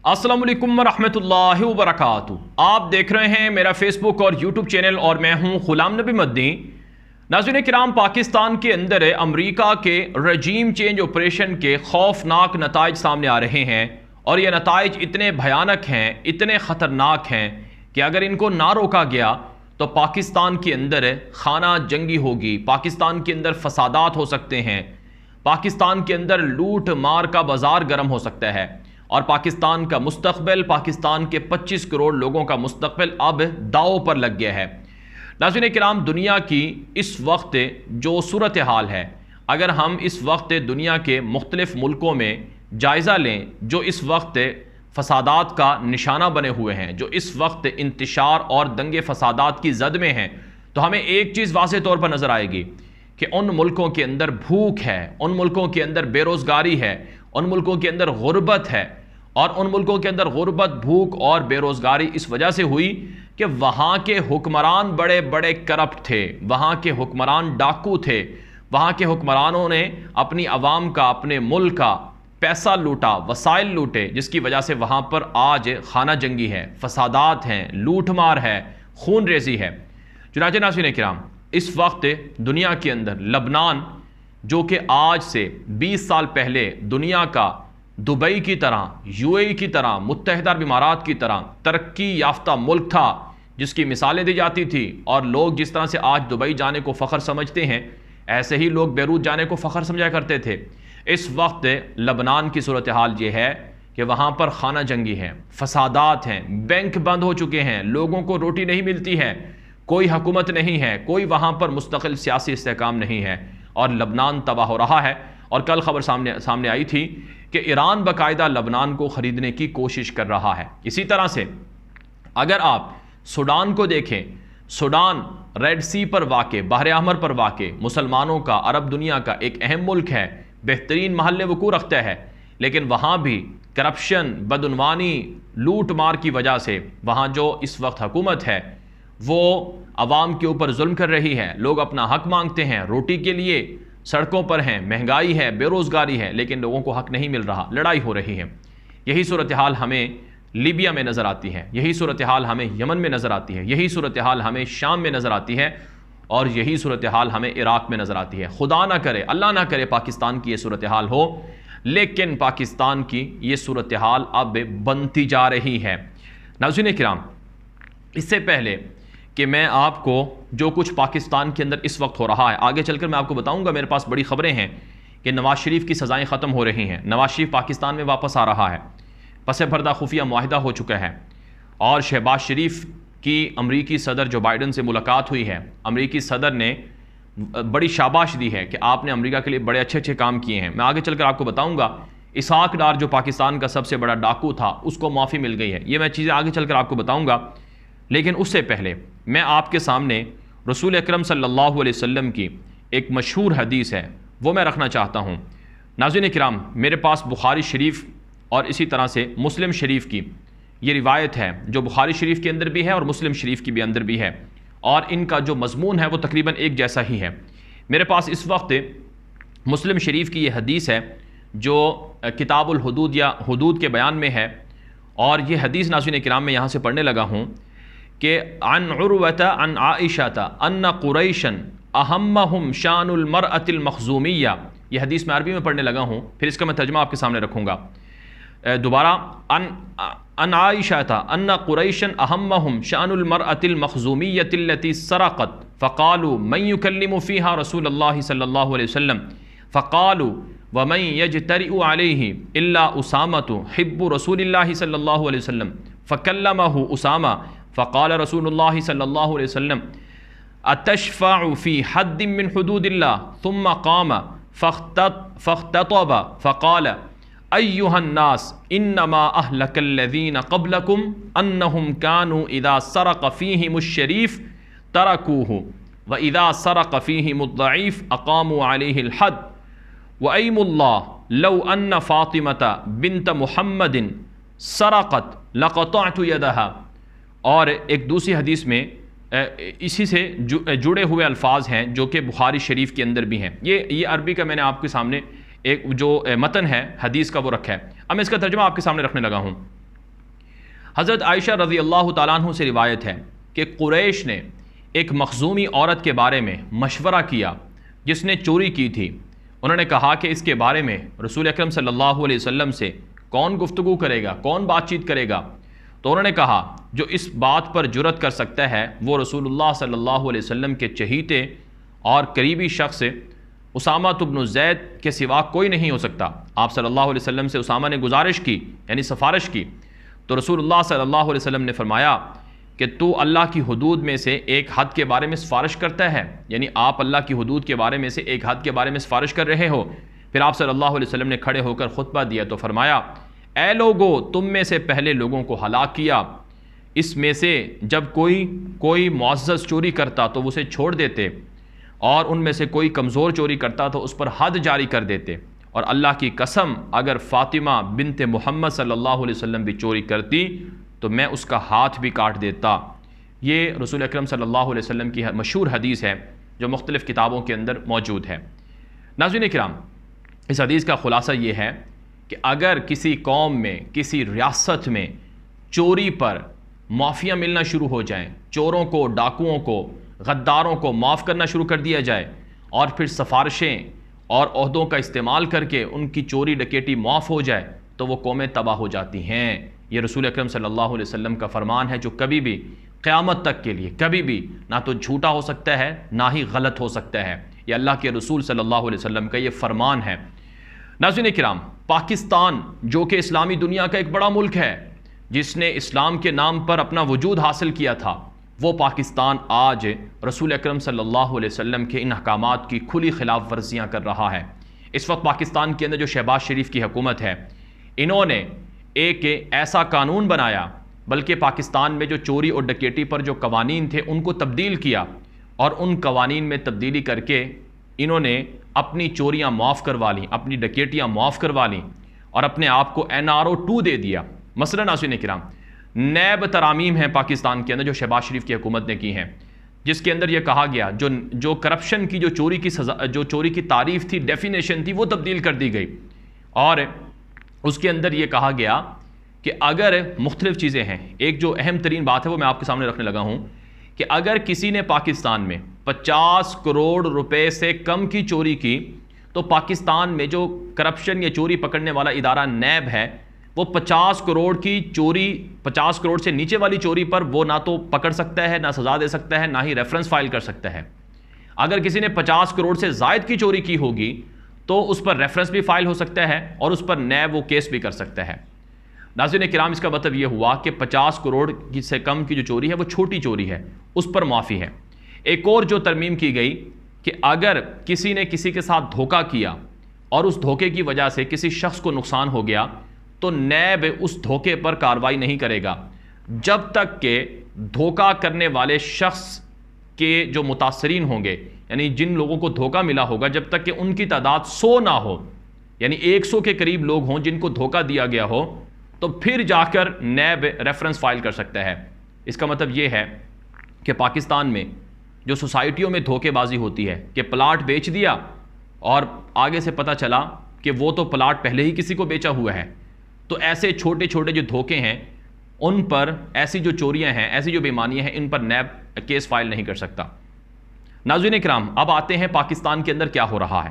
السلام علیکم ورحمۃ اللہ وبرکاتہ۔ آپ دیکھ رہے ہیں میرا فیس بک اور یوٹیوب چینل اور میں ہوں غلام نبی مدنی۔ ناظرین کرام، پاکستان کے اندر امریکہ کے رجیم چینج آپریشن کے خوفناک نتائج سامنے آ رہے ہیں، اور یہ نتائج اتنے بھیانک ہیں، اتنے خطرناک ہیں کہ اگر ان کو نہ روکا گیا تو پاکستان کے اندر خانہ جنگی ہوگی، پاکستان کے اندر فسادات ہو سکتے ہیں، پاکستان کے اندر لوٹ مار کا بازار گرم ہو سکتا ہے، اور پاکستان کا مستقبل، پاکستان کے 25 کروڑ لوگوں کا مستقبل اب داؤ پر لگ گیا ہے۔ ناظرین کرام، دنیا کی اس وقت جو صورتحال ہے، اگر ہم اس وقت دنیا کے مختلف ملکوں میں جائزہ لیں جو اس وقت فسادات کا نشانہ بنے ہوئے ہیں، جو اس وقت انتشار اور دنگے فسادات کی زد میں ہیں، تو ہمیں ایک چیز واضح طور پر نظر آئے گی کہ ان ملکوں کے اندر بھوک ہے، ان ملکوں کے اندر بے روزگاری ہے، ان ملکوں کے اندر غربت ہے، اور ان ملکوں کے اندر غربت، بھوک اور بے روزگاری اس وجہ سے ہوئی کہ وہاں کے حکمران بڑے بڑے کرپٹ تھے، وہاں کے حکمران ڈاکو تھے، وہاں کے حکمرانوں نے اپنی عوام کا، اپنے ملک کا پیسہ لوٹا، وسائل لوٹے، جس کی وجہ سے وہاں پر آج خانہ جنگی ہے، فسادات ہیں، لوٹ مار ہے، خون ریزی ہے۔ چنانچہ ناظرین کرام، اس وقت دنیا کے اندر لبنان، جو کہ آج سے 20 سال پہلے دنیا کا دبئی کی طرح، یو اے ای کی طرح، متحدہ عرب امارات کی طرح ترقی یافتہ ملک تھا، جس کی مثالیں دی جاتی تھی، اور لوگ جس طرح سے آج دبئی جانے کو فخر سمجھتے ہیں، ایسے ہی لوگ بیروت جانے کو فخر سمجھا کرتے تھے۔ اس وقت لبنان کی صورتحال یہ ہے کہ وہاں پر خانہ جنگی ہے، فسادات ہیں، بینک بند ہو چکے ہیں، لوگوں کو روٹی نہیں ملتی ہے، کوئی حکومت نہیں ہے، کوئی وہاں پر مستقل سیاسی استحکام نہیں ہے، اور لبنان تباہ ہو رہا ہے۔ اور کل خبر سامنے آئی تھی کہ ایران باقاعدہ لبنان کو خریدنے کی کوشش کر رہا ہے۔ اسی طرح سے اگر آپ سوڈان کو دیکھیں، سوڈان ریڈ سی پر واقع، بحر احمر پر واقع، مسلمانوں کا، عرب دنیا کا ایک اہم ملک ہے، بہترین محل وقوع رکھتا ہے، لیکن وہاں بھی کرپشن، بدعنوانی، لوٹ مار کی وجہ سے وہاں جو اس وقت حکومت ہے وہ عوام کے اوپر ظلم کر رہی ہے۔ لوگ اپنا حق مانگتے ہیں، روٹی کے لیے سڑکوں پر ہیں، مہنگائی ہے، بے روزگاری ہے، لیکن لوگوں کو حق نہیں مل رہا، لڑائی ہو رہی ہے۔ یہی صورتحال ہمیں لیبیا میں نظر آتی ہے، یہی صورتحال ہمیں یمن میں نظر آتی ہے، یہی صورتحال ہمیں شام میں نظر آتی ہے، اور یہی صورتحال ہمیں عراق میں نظر آتی ہے۔ خدا نہ کرے، اللہ نہ کرے پاکستان کی یہ صورتحال ہو، لیکن پاکستان کی یہ صورتحال اب بنتی جا رہی ہے۔ ناظرین کرام، اس سے پہلے کہ میں آپ کو جو کچھ پاکستان کے اندر اس وقت ہو رہا ہے آگے چل کر میں آپ کو بتاؤں گا، میرے پاس بڑی خبریں ہیں کہ نواز شریف کی سزائیں ختم ہو رہی ہیں، نواز شریف پاکستان میں واپس آ رہا ہے، پس پردہ خفیہ معاہدہ ہو چکا ہے، اور شہباز شریف کی امریکی صدر جو بائیڈن سے ملاقات ہوئی ہے، امریکی صدر نے بڑی شاباش دی ہے کہ آپ نے امریکہ کے لیے بڑے اچھے کام کیے ہیں۔ میں آگے چل کر آپ کو بتاؤں گا اسحاق ڈار جو پاکستان کا سب سے بڑا ڈاکو تھا، اس کو معافی مل گئی ہے، یہ میں چیزیں آگے چل کر آپ کو بتاؤں گا، لیکن اس سے پہلے میں آپ کے سامنے رسول اکرم صلی اللہ علیہ وسلم کی ایک مشہور حدیث ہے، وہ میں رکھنا چاہتا ہوں۔ ناظرین کرام، میرے پاس بخاری شریف اور اسی طرح سے مسلم شریف کی یہ روایت ہے، جو بخاری شریف کے اندر بھی ہے اور مسلم شریف کی بھی اندر بھی ہے، اور ان کا جو مضمون ہے وہ تقریباً ایک جیسا ہی ہے۔ میرے پاس اس وقت مسلم شریف کی یہ حدیث ہے جو کتاب الحدود یا حدود کے بیان میں ہے، اور یہ حدیث ناظرین کرام میں یہاں سے پڑھنے لگا ہوں کہ عن عروۃ عن عائشہ ان قریشا اہمہم شان المرأۃ المخزومیہ، یہ حدیث میں عربی میں پڑھنے لگا ہوں، پھر اس کا میں ترجمہ آپ کے سامنے رکھوں گا دوبارہ۔ عن عائشہ ان قریشا اہمہم شان المرأۃ المخزومیہ التي سرقت فقالوا من يكلم فيها رسول الله صلی اللہ علیہ وسلم فقالوا ومن يجترئ عليه الا اسامة حب رسول الله صلی اللہ علیہ وسلم فكلمه اسامہ فقال رسول اللہ صلی اللہ علیہ وسلم اتشفع فی حد من حدود اللہ ثم قام فاختطب فقال ایہا الناس انما اہلک الذین قبلکم انہم کانوا اذا سرق فیہم الشریف ترکوہ واذا سرق فیہم الضعیف اقاموا علیہ الحد وأیم اللہ لو ان فاطمة بنت محمد سرقت لقطعت یدها۔ اور ایک دوسری حدیث میں اسی سے جڑے ہوئے الفاظ ہیں جو کہ بخاری شریف کے اندر بھی ہیں۔ یہ عربی کا میں نے آپ کے سامنے ایک جو متن ہے حدیث کا وہ رکھا ہے، اب میں اس کا ترجمہ آپ کے سامنے رکھنے لگا ہوں۔ حضرت عائشہ رضی اللہ تعالیٰ عنہ سے روایت ہے کہ قریش نے ایک مخزومی عورت کے بارے میں مشورہ کیا جس نے چوری کی تھی۔ انہوں نے کہا کہ اس کے بارے میں رسول اکرم صلی اللہ علیہ وسلم سے کون گفتگو کرے گا، کون بات چیت کرے گا؟ تو انہوں نے کہا جو اس بات پر جرأت کر سکتا ہے وہ رسول اللہ صلی اللہ علیہ وسلم کے چہیتے اور قریبی شخص اسامہ بن زید کے سوا کوئی نہیں ہو سکتا۔ آپ صلی اللہ علیہ وسلم سے اسامہ نے گزارش کی، یعنی سفارش کی، تو رسول اللہ صلی اللہ علیہ وسلم نے فرمایا کہ تو اللہ کی حدود میں سے ایک حد کے بارے میں سفارش کرتا ہے، یعنی آپ اللہ کی حدود کے بارے میں سے ایک حد کے بارے میں سفارش کر رہے ہو۔ پھر آپ صلی اللہ علیہ وسلم نے کھڑے ہو کر خطبہ دیا تو فرمایا اے لوگو، تم میں سے پہلے لوگوں کو ہلاک کیا، اس میں سے جب کوئی معزز چوری کرتا تو اسے چھوڑ دیتے، اور ان میں سے کوئی کمزور چوری کرتا تو اس پر حد جاری کر دیتے، اور اللہ کی قسم اگر فاطمہ بنت محمد صلی اللہ علیہ وسلم بھی چوری کرتی تو میں اس کا ہاتھ بھی کاٹ دیتا۔ یہ رسول اکرم صلی اللہ علیہ وسلم کی مشہور حدیث ہے جو مختلف کتابوں کے اندر موجود ہے۔ ناظرین کرام، اس حدیث کا خلاصہ یہ ہے کہ اگر کسی قوم میں، کسی ریاست میں چوری پر معافیاں ملنا شروع ہو جائیں، چوروں کو، ڈاکوؤں کو، غداروں کو معاف کرنا شروع کر دیا جائے، اور پھر سفارشیں اور عہدوں کا استعمال کر کے ان کی چوری ڈکیٹی معاف ہو جائے تو وہ قومیں تباہ ہو جاتی ہیں۔ یہ رسول اکرم صلی اللہ علیہ وسلم کا فرمان ہے جو کبھی بھی قیامت تک کے لیے کبھی بھی نہ تو جھوٹا ہو سکتا ہے نہ ہی غلط ہو سکتا ہے۔ یہ اللہ کے رسول صلی اللہ علیہ وسلم کا یہ فرمان ہے۔ ناظرین کرام، پاکستان جو کہ اسلامی دنیا کا ایک بڑا ملک ہے جس نے اسلام کے نام پر اپنا وجود حاصل کیا تھا، وہ پاکستان آج رسول اکرم صلی اللہ علیہ وسلم کے ان احکامات کی کھلی خلاف ورزیاں کر رہا ہے۔ اس وقت پاکستان کے اندر جو شہباز شریف کی حکومت ہے، انہوں نے ایک ایسا قانون بنایا، بلکہ پاکستان میں جو چوری اور ڈکیٹی پر جو قوانین تھے ان کو تبدیل کیا، اور ان قوانین میں تبدیلی کر کے انہوں نے اپنی چوریاں معاف کروا لیں، اپنی ڈکیٹیاں معاف کروا لیں، اور اپنے آپ کو NRO 2 دے دیا۔ مثلا ناظرین کرام، نیب ترامیم ہیں پاکستان کے اندر جو شہباز شریف کی حکومت نے کی ہیں، جس کے اندر یہ کہا گیا جو کرپشن کی جو چوری کی تعریف تھی، ڈیفینیشن تھی، وہ تبدیل کر دی گئی، اور اس کے اندر یہ کہا گیا کہ اگر مختلف چیزیں ہیں، ایک جو اہم ترین بات ہے وہ میں آپ کے سامنے رکھنے لگا ہوں کہ اگر کسی نے پاکستان میں 50 کروڑ روپے سے کم کی چوری کی تو پاکستان میں جو کرپشن یا چوری پکڑنے والا ادارہ نیب ہے وہ 50 کروڑ کی چوری، 50 کروڑ سے نیچے والی چوری پر وہ نہ تو پکڑ سکتا ہے، نہ سزا دے سکتا ہے، نہ ہی ریفرنس فائل کر سکتا ہے۔ اگر کسی نے 50 کروڑ سے زائد کی چوری کی ہوگی تو اس پر ریفرنس بھی فائل ہو سکتا ہے اور اس پر نیب وہ کیس بھی کر سکتا ہے۔ ناظرین کرام، اس کا مطلب یہ ہوا کہ 50 کروڑ سے کم کی جو چوری ہے وہ چھوٹی چوری ہے، اس پر معافی ہے۔ ایک اور جو ترمیم کی گئی کہ اگر کسی نے کسی کے ساتھ دھوکہ کیا اور اس دھوکے کی وجہ سے کسی شخص کو نقصان ہو گیا تو نیب اس دھوکے پر کارروائی نہیں کرے گا جب تک کہ دھوکہ کرنے والے شخص کے جو متاثرین ہوں گے، یعنی جن لوگوں کو دھوکہ ملا ہوگا، جب تک کہ ان کی تعداد 100 نہ ہو، یعنی 100 کے قریب لوگ ہوں جن کو دھوکہ دیا گیا ہو، تو پھر جا کر نیب ریفرنس فائل کر سکتا ہے۔ اس کا مطلب یہ ہے کہ پاکستان میں جو سوسائٹیوں میں دھوکے بازی ہوتی ہے کہ پلاٹ بیچ دیا اور آگے سے پتہ چلا کہ وہ تو پلاٹ پہلے ہی کسی کو بیچا ہوا ہے، تو ایسے چھوٹے چھوٹے جو دھوکے ہیں ان پر، ایسی جو چوریاں ہیں، ایسی جو بیمانیاں ہیں، ان پر نیب کیس فائل نہیں کر سکتا۔ ناظرین کرام، اب آتے ہیں پاکستان کے اندر کیا ہو رہا ہے۔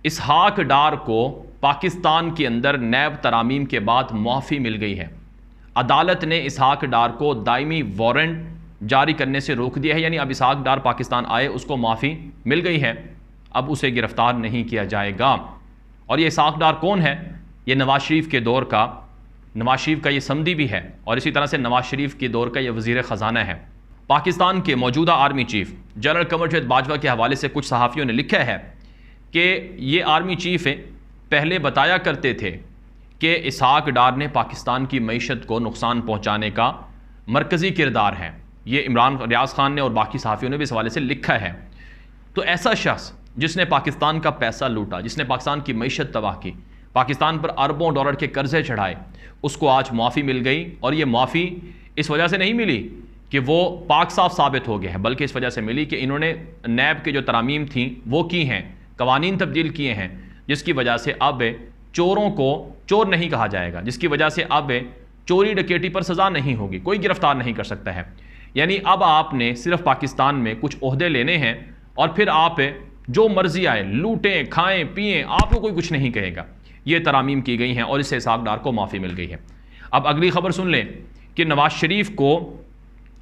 اسحاق ڈار کو پاکستان کے اندر نیب ترامیم کے بعد معافی مل گئی ہے۔ عدالت نے اسحاق ڈار کو دائمی وارنٹ جاری کرنے سے روک دیا ہے، یعنی اب اسحاق ڈار پاکستان آئے، اس کو معافی مل گئی ہے، اب اسے گرفتار نہیں کیا جائے گا۔ اور یہ اسحاق ڈار کون ہے؟ یہ نواز شریف کے دور کا، نواز شریف کا یہ سمدی بھی ہے، اور اسی طرح سے نواز شریف کے دور کا یہ وزیر خزانہ ہے۔ پاکستان کے موجودہ army chief general Qamar Javed Bajwa کے حوالے سے کچھ صحافیوں نے لکھا ہے کہ یہ آرمی چیف پہلے بتایا کرتے تھے کہ اسحاق ڈار نے پاکستان کی معیشت کو نقصان پہنچانے کا مرکزی کردار ہے۔ یہ عمران ریاض خان نے اور باقی صحافیوں نے بھی اس حوالے سے لکھا ہے۔ تو ایسا شخص جس نے پاکستان کا پیسہ لوٹا، جس نے پاکستان کی معیشت تباہ کی، پاکستان پر اربوں ڈالر کے قرضے چڑھائے، اس کو آج معافی مل گئی، اور یہ معافی اس وجہ سے نہیں ملی کہ وہ پاک صاف ثابت ہو گیا ہے، بلکہ اس وجہ سے ملی کہ انہوں نے نیب کے جو ترامیم تھیں وہ کی ہیں، قوانین تبدیل کیے ہیں، جس کی وجہ سے اب چوروں کو چور نہیں کہا جائے گا، جس کی وجہ سے اب چوری ڈکیٹی پر سزا نہیں ہوگی، کوئی گرفتار نہیں کر سکتا ہے۔ یعنی اب آپ نے صرف پاکستان میں کچھ عہدے لینے ہیں اور پھر آپ جو مرضی آئے لوٹیں کھائیں پئیں، آپ کو کوئی کچھ نہیں کہے گا۔ یہ ترامیم کی گئی ہیں اور اس سے اسحاق ڈار کو معافی مل گئی ہے۔ اب اگلی خبر سن لیں کہ نواز شریف کو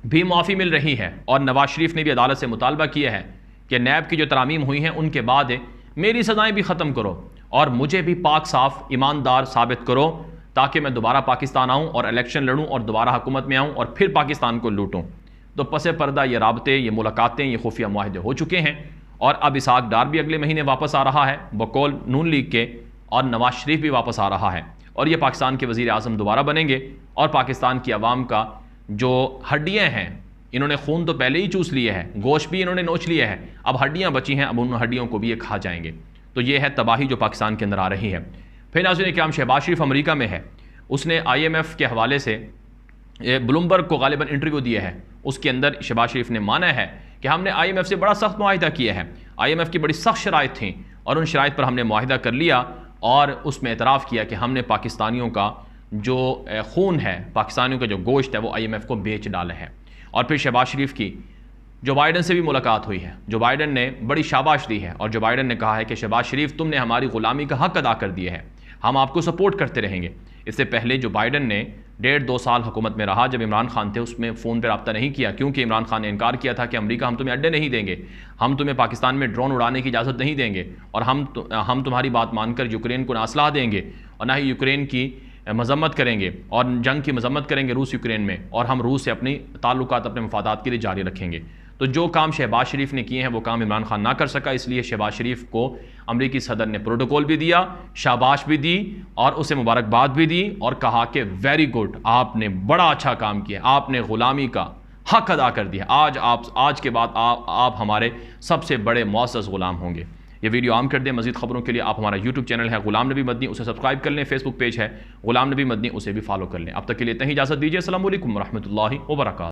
بھی معافی مل رہی ہے، اور نواز شریف نے بھی عدالت سے مطالبہ کیا ہے کہ نیب کی جو ترامیم ہوئی ہیں ان کے بعد میری سزائیں بھی ختم کرو اور مجھے بھی پاک صاف ایماندار ثابت کرو تاکہ میں دوبارہ پاکستان آؤں اور الیکشن لڑوں اور دوبارہ حکومت میں آؤں اور پھر پاکستان کو لوٹوں۔ تو پس پردہ یہ رابطے، یہ ملاقاتیں، یہ خفیہ معاہدے ہو چکے ہیں، اور اب اسحاق ڈار بھی اگلے مہینے واپس آ رہا ہے بقول نون لیگ کے، اور نواز شریف بھی واپس آ رہا ہے، اور یہ پاکستان کے وزیر اعظم دوبارہ بنیں گے، اور پاکستان کی عوام کا جو ہڈیاں ہیں، انہوں نے خون تو پہلے ہی چوس لیا ہے، گوشت بھی انہوں نے نوچ لیا ہے، اب ہڈیاں بچی ہیں، اب ان ہڈیوں کو بھی یہ کھا جائیں گے۔ تو یہ ہے تباہی جو پاکستان کے اندر آ رہی ہے۔ پھر ناظرین کرام، شہباز شریف امریکہ میں ہے، اس نے IMF کے حوالے سے بلومبرگ کو غالباً انٹرویو دیا ہے، اس کے اندر شہباز شریف نے مانا ہے کہ ہم نے IMF سے بڑا سخت معاہدہ کیا ہے، IMF کی بڑی سخت شرائط تھیں اور ان شرائط پر ہم نے معاہدہ کر لیا، اور اس میں اعتراف کیا کہ ہم نے پاکستانیوں کا جو خون ہے، پاکستانیوں کا جو گوشت ہے، وہ IMF کو بیچ ڈالا ہے۔ اور پھر شہباز شریف کی جو بائیڈن سے بھی ملاقات ہوئی ہے، جو بائیڈن نے بڑی شاباش دی ہے، اور جو بائیڈن نے کہا ہے کہ شہباز شریف تم نے ہماری غلامی کا حق ادا کر دیا ہے، ہم آپ کو سپورٹ کرتے رہیں گے۔ اس سے پہلے جو بائیڈن نے 1.5-2 سال حکومت میں رہا، جب عمران خان تھے، اس میں فون پہ رابطہ نہیں کیا، کیونکہ عمران خان نے انکار کیا تھا کہ امریکہ ہم تمہیں اڈے نہیں دیں گے، ہم تمہیں پاکستان میں ڈرون اڑانے کی اجازت نہیں دیں گے، اور ہم تمہاری بات مان کر یوکرین کو نہ اسلحہ دیں گے اور نہ ہی یوکرین کی مذمت کریں گے اور جنگ کی مذمت کریں گے روس یوکرین میں، اور ہم روس سے اپنی تعلقات اپنے مفادات کے لیے جاری رکھیں گے۔ تو جو کام شہباز شریف نے کیے ہیں وہ کام عمران خان نہ کر سکا، اس لیے شہباز شریف کو امریکی صدر نے پروٹوکول بھی دیا، شاباش بھی دی اور اسے مبارکباد بھی دی، اور کہا کہ ویری گڈ، آپ نے بڑا اچھا کام کیا، آپ نے غلامی کا حق ادا کر دیا، آج کے بعد آپ ہمارے سب سے بڑے معزز غلام ہوں گے۔ یہ ویڈیو عام کر دیں۔ مزید خبروں کے لیے آپ ہمارا YouTube چینل ہے غلام نبی مدنی، اسے سبسکرائب کر لیں، فیس بک پیج ہے غلام نبی مدنی، اسے بھی فالو کر لیں۔ اب تک کے لیے اتنی اجازت دیجیے۔ السلام علیکم ورحمۃ اللہ وبرکاتہ۔